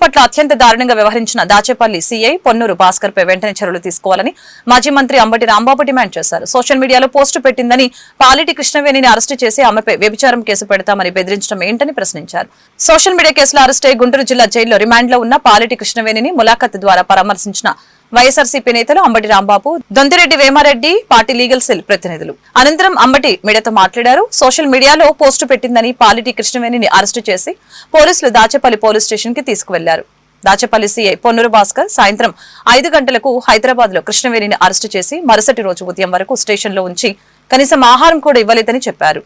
పట్ల అత్యంత దారుణంగా వ్యవహరించిన దాచేపల్లి సీఐ పొన్నూరు భాస్కర్ పై వెంటనే చర్యలు తీసుకోవాలని మాజీ మంత్రి అంబటి రాంబాబు డిమాండ్ చేశారు. సోషల్ మీడియాలో పోస్టు పెట్టిందని పాలిటి కృష్ణవేణిని అరెస్టు చేసి ఆమెపై వ్యభిచారం కేసు పెడతామని బెదిరించడం ఏంటని ప్రశ్నించారు. సోషల్ మీడియా కేసులో అరెస్ట్ అయి గుంటూరు జిల్లా జైల్లో రిమాండ్లో ఉన్న పాలిటి కృష్ణవేణిని ములాఖత్ ద్వారా పరామర్శించిన వైఎస్ఆర్సీపీ నేతలు Ambati Rambabu, Dontireddy Vemareddy, party legal cell ప్రతినిధులు. అనంతరం అంబటి మీడియాతో మాట్లాడారు. సోషల్ మీడియాలో పోస్టు పెట్టిందని పాలిటి కృష్ణవేణిని అరెస్టు చేసి పోలీసులు దాచేపల్లి పోలీస్ స్టేషన్ కి తీసుకువెళ్లారు. దాచేపల్లి సీఐ పొన్నూరు భాస్కర్ సాయంత్రం 5 గంటలకు హైదరాబాద్ లో కృష్ణవేణిని అరెస్టు చేసి మరుసటి రోజు ఉదయం వరకు స్టేషన్ లో ఉంచి కనీసం ఆహారం కూడా ఇవ్వలేదని చెప్పారు.